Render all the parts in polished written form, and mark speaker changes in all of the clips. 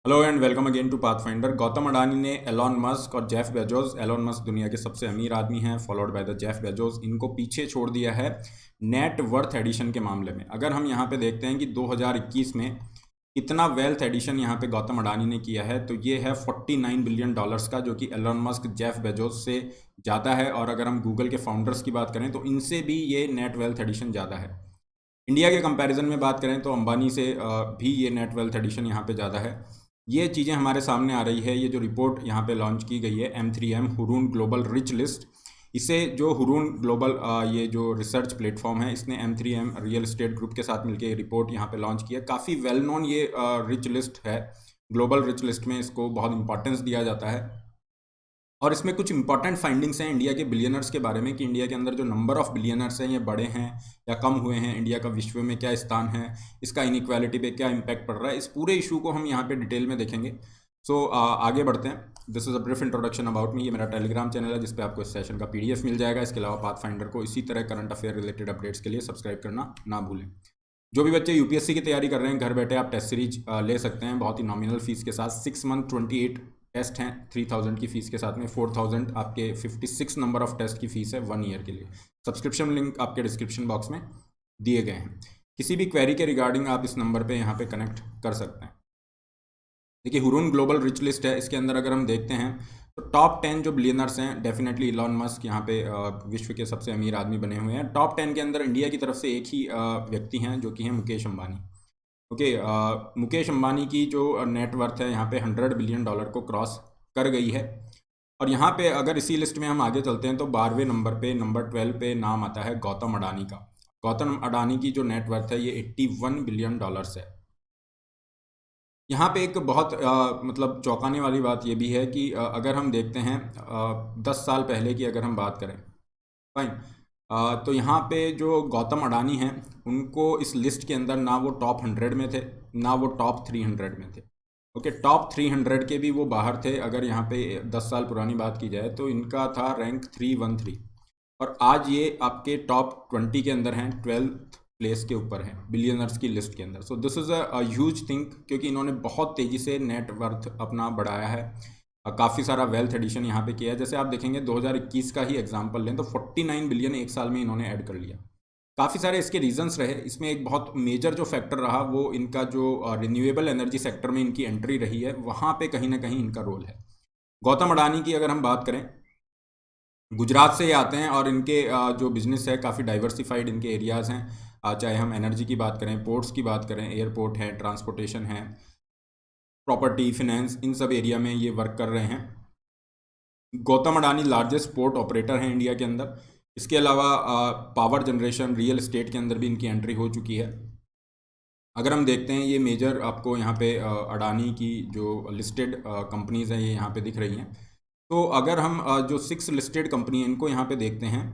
Speaker 1: Hello and welcome again to Pathfinder. Gautam Adani ने Elon Musk और Jeff Bezos, Elon Musk दुनिया के सबसे अमीर आदमी हैं, followed by the Jeff Bezos, इनको पीछे छोड़ दिया है नेट वर्थ एडिशन के मामले में। अगर हम यहाँ पे देखते हैं कि 2021 में कितना वेल्थ एडिशन यहाँ पे गौतम अडानी ने किया है, तो ये है 49 बिलियन डॉलर्स का, जो कि एलॉन मस्क, जेफ बेजोस से ज़्यादा है। और अगर हम गूगल के फाउंडर्स की बात करें तो इनसे भी ये नेट वेल्थ एडिशन ज़्यादा है। इंडिया के कंपैरिजन में बात करें तो अंबानी से भी ये नेट वेल्थ एडिशन यहाँ पे ज़्यादा है। ये चीज़ें हमारे सामने आ रही है। ये जो रिपोर्ट यहाँ पे लॉन्च की गई है, M3M Hurun global rich list, इसे जो हुरून ग्लोबल ये जो रिसर्च प्लेटफॉर्म है, इसने M3M रियल एस्टेट ग्रुप के साथ मिलकर ये रिपोर्ट यहाँ पे लॉन्च की है। काफ़ी वेल नोन ये रिच लिस्ट है। ग्लोबल रिच लिस्ट में इसको बहुत इंपॉर्टेंस दिया जाता है और इसमें कुछ इंपॉर्टेंट फाइंडिंग्स हैं इंडिया के बिलियनर्स के बारे में कि इंडिया के अंदर जो नंबर ऑफ बिलियनर्स हैं ये बढ़े हैं या कम हुए हैं, इंडिया का विश्व में क्या स्थान है, इसका इनइक्वालिटी पे क्या इम्पैक्ट पड़ रहा है। इस पूरे इशू को हम यहाँ पे डिटेल में देखेंगे। सो आगे बढ़ते हैं। This is a brief introduction about me. ये मेरा टेलीग्राम चैनल है जिस पे आपको इस सेशन का PDF मिल जाएगा। इसके अलावा पाथफाइंडर को इसी तरह करंट अफेयर रिलेटेड अपडेट्स के लिए सब्सक्राइब करना ना भूलें। जो भी बच्चे UPSC की तैयारी कर रहे हैं, घर बैठे आप टेस्ट सीरीज ले सकते हैं बहुत ही नॉमिनल फीस के साथ। 6 मंथ 28 टेस्ट हैं 3000 की फ़ीस के साथ में। 4000 आपके 56 नंबर ऑफ टेस्ट की फ़ीस है 1 ईयर के लिए। सब्सक्रिप्शन लिंक आपके डिस्क्रिप्शन बॉक्स में दिए गए हैं। किसी भी क्वेरी के रिगार्डिंग आप इस नंबर पे यहाँ पे कनेक्ट कर सकते हैं। देखिए, हुरून ग्लोबल रिच लिस्ट है, इसके अंदर अगर हम देखते हैं तो टॉप 10 जो बिलियनर्स हैं, डेफिनेटली इलॉन मस्क यहाँ पे विश्व के सबसे अमीर आदमी बने हुए हैं। टॉप 10 के अंदर इंडिया की तरफ से एक ही व्यक्ति हैं जो कि हैं मुकेश अंबानी। ओके, मुकेश अंबानी की जो नेटवर्थ है यहाँ पे 100 बिलियन डॉलर को क्रॉस कर गई है। और यहाँ पे अगर इसी लिस्ट में हम आगे चलते हैं तो 12वें नंबर पे, नंबर 12 पे नाम आता है गौतम अडानी का। गौतम अडानी की जो नेटवर्थ है ये 81 बिलियन डॉलर्स है। यहाँ पे एक बहुत मतलब चौंकाने वाली बात ये भी है कि अगर हम देखते हैं 10 साल पहले की अगर हम बात करें, फाइन, तो यहाँ पे जो गौतम अडानी हैं उनको इस लिस्ट के अंदर ना वो टॉप 100 में थे, ना वो टॉप 300 में थे। ओके, टॉप 300 के भी वो बाहर थे। अगर यहाँ पे 10 साल पुरानी बात की जाए तो इनका था रैंक 313 और आज ये आपके टॉप 20 के अंदर हैं, 12th प्लेस के ऊपर हैं बिलियनर्स की लिस्ट के अंदर। So this is a huge thing, क्योंकि इन्होंने बहुत तेज़ी से नेट वर्थ अपना बढ़ाया है। काफ़ी सारा वेल्थ एडिशन यहाँ पे किया है। जैसे आप देखेंगे 2021 का ही एग्जांपल लें तो 49 बिलियन एक साल में इन्होंने ऐड कर लिया। काफ़ी सारे इसके रीजंस रहे। इसमें एक बहुत मेजर जो फैक्टर रहा वो इनका जो रिन्यूएबल एनर्जी सेक्टर में इनकी एंट्री रही है, वहाँ पे कहीं ना कहीं इनका रोल है। गौतम अडानी की अगर हम बात करें, गुजरात से ये आते हैं और इनके जो बिजनेस है काफ़ी डाइवर्सिफाइड इनके एरियाज़ हैं। चाहे हम एनर्जी की बात करें, पोर्ट्स की बात करें, एयरपोर्ट है, ट्रांसपोर्टेशन है, प्रॉपर्टी, फिनेंस, इन सब एरिया में ये वर्क कर रहे हैं। Gautam Adani largest port operator हैं इंडिया के अंदर। इसके अलावा पावर जनरेशन, रियल एस्टेट के अंदर भी इनकी एंट्री हो चुकी है। अगर हम देखते हैं ये मेजर आपको यहाँ पे अडानी की जो लिस्टेड कंपनीज़ हैं ये यहाँ पे दिख रही हैं। तो अगर हम जो 6 लिस्टेड कंपनी हैं इनको यहाँ पे देखते हैं,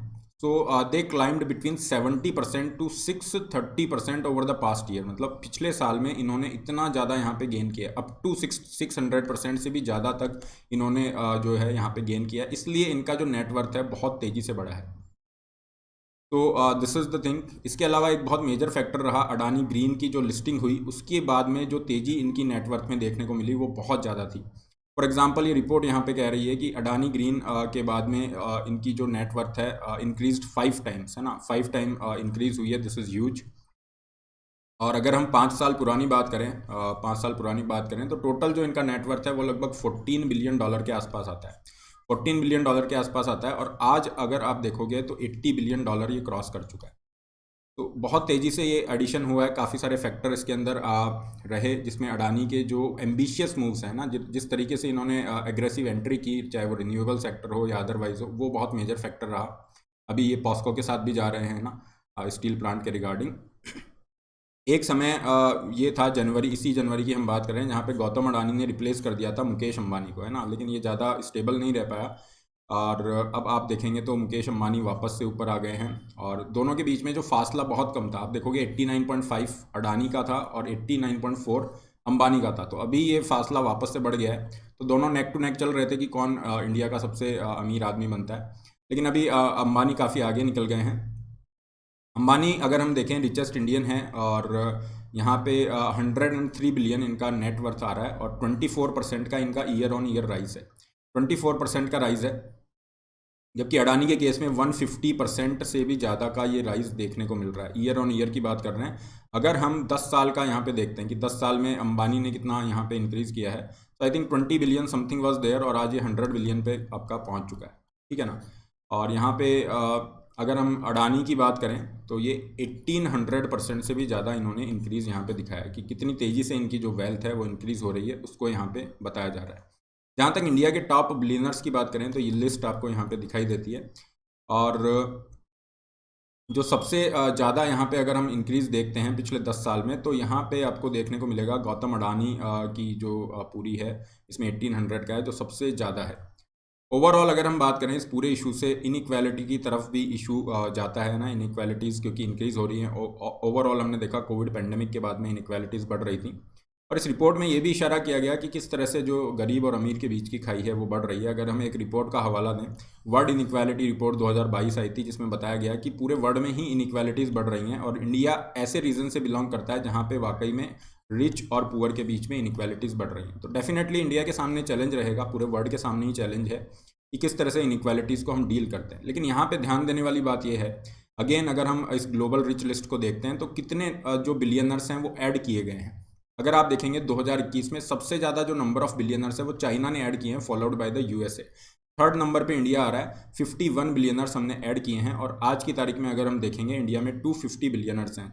Speaker 1: तो they climbed between 70% to 630% over the past year. मतलब पिछले साल में इन्होंने इतना ज़्यादा यहाँ पे गेन किया, अप टू 600% से भी ज़्यादा तक इन्होंने जो है यहाँ पे गेन किया। इसलिए इनका जो नेटवर्थ है बहुत तेज़ी से बढ़ा है। तो दिस इज़ द थिंग। इसके अलावा एक बहुत मेजर फैक्टर रहा अडानी ग्रीन की जो लिस्टिंग हुई, उसके बाद में जो तेज़ी इनकी नेटवर्थ में देखने को मिली वो बहुत ज़्यादा थी। फॉर एग्जांपल, ये रिपोर्ट यहाँ पे कह रही है कि अडानी ग्रीन के बाद में इनकी जो नेटवर्थ है इंक्रीज्ड 5 टाइम्स, है ना, 5 टाइम इंक्रीज हुई है। This is huge. और अगर हम 5 साल पुरानी बात करें, 5 साल पुरानी बात करें तो टोटल जो इनका नेटवर्थ है वो लगभग 14 बिलियन डॉलर के आसपास आता है। 14 बिलियन डॉलर के आसपास आता है और आज अगर आप देखोगे तो 80 बिलियन डॉलर ये क्रॉस कर चुका है। तो बहुत तेज़ी से ये एडिशन हुआ है। काफ़ी सारे फैक्टर इसके अंदर रहे, जिसमें अडानी के जो एम्बिशियस मूव्स हैं ना, जिस तरीके से इन्होंने एग्रेसिव एंट्री की, चाहे वो रिन्यूएबल सेक्टर हो या अदरवाइज हो, वो बहुत मेजर फैक्टर रहा। अभी ये पॉस्को के साथ भी जा रहे हैं ना, स्टील प्लांट के रिगार्डिंग। एक समय ये था जनवरी, इसी जनवरी की हम बात कर रहे हैं, जहाँ पे गौतम अडानी ने रिप्लेस कर दिया था मुकेश अंबानी को, है ना, लेकिन ये ज़्यादा स्टेबल नहीं रह पाया। और अब आप देखेंगे तो मुकेश अंबानी वापस से ऊपर आ गए हैं और दोनों के बीच में जो फासला बहुत कम था, आप देखोगे 89.5 अडानी का था और 89.4 अंबानी का था। तो अभी ये फासला वापस से बढ़ गया है। तो दोनों नेक टू नेक चल रहे थे कि कौन इंडिया का सबसे अमीर आदमी बनता है, लेकिन अभी अंबानी काफ़ी आगे निकल गए हैं। अंबानी अगर हम देखें रिचेस्ट इंडियन है और यहाँ पे 103 बिलियन इनका नेट वर्थ आ रहा है और 24% का इनका ईयर ऑन ईयर राइज है, 24% का राइज है। जबकि अडानी के केस में 150% से भी ज़्यादा का ये राइज देखने को मिल रहा है। ईयर ऑन ईयर की बात कर रहे हैं। अगर हम 10 साल का यहाँ पे देखते हैं कि 10 साल में अंबानी ने कितना यहाँ पे इंक्रीज़ किया है, तो I think 20 billion something was there और आज ये 100 बिलियन पे आपका पहुँच चुका है, ठीक है ना। और यहाँ पे अगर हम अडानी की बात करें तो ये 1800% से भी ज़्यादा इन्होंने इंक्रीज़ यहाँ पे दिखाया है कि कितनी तेज़ी से इनकी जो वेल्थ है वो इंक्रीज़ हो रही है, उसको यहाँ पे बताया जा रहा है। जहाँ तक इंडिया के टॉप बिलियनर्स की बात करें तो ये लिस्ट आपको यहाँ पे दिखाई देती है। और जो सबसे ज़्यादा यहाँ पे अगर हम इंक्रीज़ देखते हैं पिछले 10 साल में, तो यहाँ पे आपको देखने को मिलेगा गौतम अडानी की जो पूरी है इसमें 1800 का है, जो सबसे ज़्यादा है। ओवरऑल अगर हम बात करें इस पूरे इशू से, इनइक्वालिटी की तरफ भी इशू जाता है ना, इनइक्वालिटीज़ क्योंकि इंक्रीज़ हो रही हैं। ओवरऑल हमने देखा कोविड पेंडेमिक के बाद में इनइक्वालिटीज़ बढ़ रही थी और इस रिपोर्ट में ये भी इशारा किया गया कि किस तरह से जो गरीब और अमीर के बीच की खाई है वो बढ़ रही है। अगर हम एक रिपोर्ट का हवाला दें, वर्ल्ड इनइक्वालिटी रिपोर्ट 2022 आई थी, जिसमें बताया गया कि पूरे वर्ल्ड में ही इनइक्वालिटीज़ बढ़ रही हैं और इंडिया ऐसे रीजन से बिलोंग करता है जहाँ पे वाकई में रिच और पुअर के बीच में इनइक्वालिटीज़ बढ़ रही हैं। तो डेफिनेटली इंडिया के सामने चैलेंज रहेगा, पूरे वर्ल्ड के सामने ही चैलेंज है कि किस तरह से इनइक्वालिटीज़ को हम डील करते हैं। लेकिन यहाँ पे ध्यान देने वाली बात यह है, अगेन अगर हम इस ग्लोबल रिच लिस्ट को देखते हैं तो कितने जो बिलियनर्स हैं वो ऐड किए गए हैं। अगर आप देखेंगे 2021 में सबसे ज़्यादा जो नंबर ऑफ बिलियनर्स है वो चाइना ने ऐड किए हैं, followed by the USA. Third number पे इंडिया आ रहा है, 51 बिलियनर्स हमने ऐड किए हैं और आज की तारीख में अगर हम देखेंगे इंडिया में 250 बिलियनर्स हैं,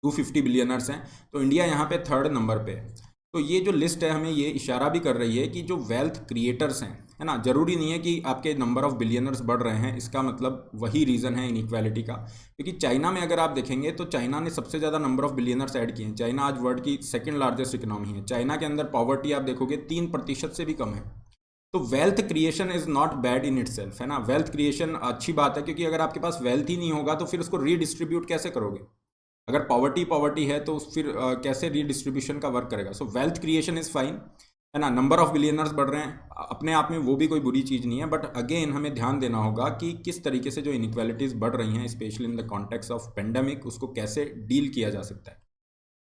Speaker 1: 250 बिलियनर्स हैं, तो इंडिया यहाँ पे थर्ड नंबर पे है। तो ये जो लिस्ट है हमें ये इशारा भी कर रही है कि जो वेल्थ क्रिएटर्स हैं, है ना, ज़रूरी नहीं है कि आपके नंबर ऑफ बिलियनर्स बढ़ रहे हैं इसका मतलब वही रीज़न है इनइक्वालिटी का। क्योंकि चाइना में अगर आप देखेंगे तो चाइना ने सबसे ज़्यादा नंबर ऑफ बिलियनर्स ऐड किए हैं। चाइना आज वर्ल्ड की सेकंड लार्जेस्ट इकोनॉमी है। चाइना के अंदर पॉवर्टी आप देखोगे 3% से भी कम है। तो wealth creation is not bad in itself, है ना। वेल्थ क्रिएशन अच्छी बात है, क्योंकि अगर आपके पास वेल्थ ही नहीं होगा तो फिर उसको रीडिस्ट्रीब्यूट कैसे करोगे। अगर पॉवर्टी है तो फिर कैसे रीडिस्ट्रीब्यूशन का वर्क करेगा। सो वेल्थ क्रिएशन इज़ फाइन, है ना। नंबर ऑफ बिलियनर्स बढ़ रहे हैं अपने आप में, वो भी कोई बुरी चीज़ नहीं है, बट अगेन हमें ध्यान देना होगा कि किस तरीके से जो इनइक्वालिटीज़ बढ़ रही हैं specially in the context of pandemic, उसको कैसे डील किया जा सकता है।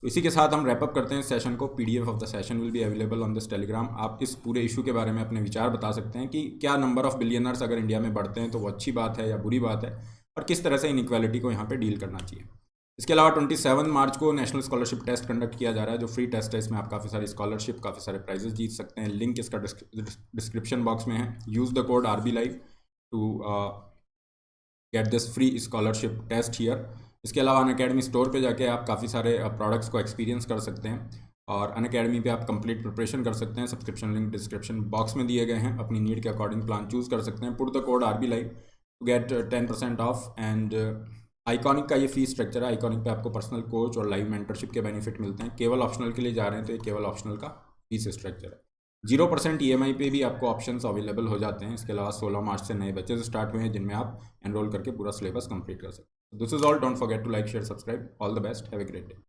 Speaker 1: तो इसी के साथ हम रैपअप करते हैं सेशन को। PDF of the session will be available on this Telegram. आप इस पूरे इशू के बारे में अपने विचार बता सकते हैं कि क्या नंबर ऑफ बिलियनर्स अगर इंडिया में बढ़ते हैं तो वो अच्छी बात है या बुरी बात है, और किस तरह से इनइक्वालिटी को यहाँ पे डील करना चाहिए। इसके अलावा 27 मार्च को नेशनल स्कॉलरशिप टेस्ट कंडक्ट किया जा रहा है, जो फ्री टेस्ट है। इसमें आप काफ़ी सारी स्कॉलरशिप, काफ़ी सारे प्राइजेस जीत सकते हैं। लिंक इसका डिस्क्रिप्शन बॉक्स में है। Use the code RBLive to get this free scholarship test here. इसके अलावा अनअकैडमी स्टोर पे जाके आप काफ़ी सारे प्रोडक्ट्स को एक्सपीरियंस कर सकते हैं और अनअकैडमी पे आप कंप्लीट प्रिपरेशन कर सकते हैं। सब्सक्रिप्शन लिंक डिस्क्रिप्शन बॉक्स में दिए गए हैं। अपनी नीड के अकॉर्डिंग प्लान चूज़ कर सकते हैं। Put the code RBLive to get 10% off. And Iconic का ये फी स्ट्रक्चर है। आइकॉनिक पे आपको पर्सनल कोच और लाइव मेंटरशिप के बेनिफिट मिलते हैं। केवल ऑप्शनल के लिए जा रहे हैं तो ये केवल ऑप्शनल का फीस स्ट्रक्चर है। 0% EMI पे भी आपको ऑप्शंस अवेलेबल हो जाते हैं। इसके अलावा 16 मार्च से नए बैचेस स्टार्ट हुए हैं जिनमें आप एनरोल करके पूरा सिलेबस कंप्लीट कर सकते हैं। This is all. Don't forget to like, share, subscribe. All the best. Have a great day.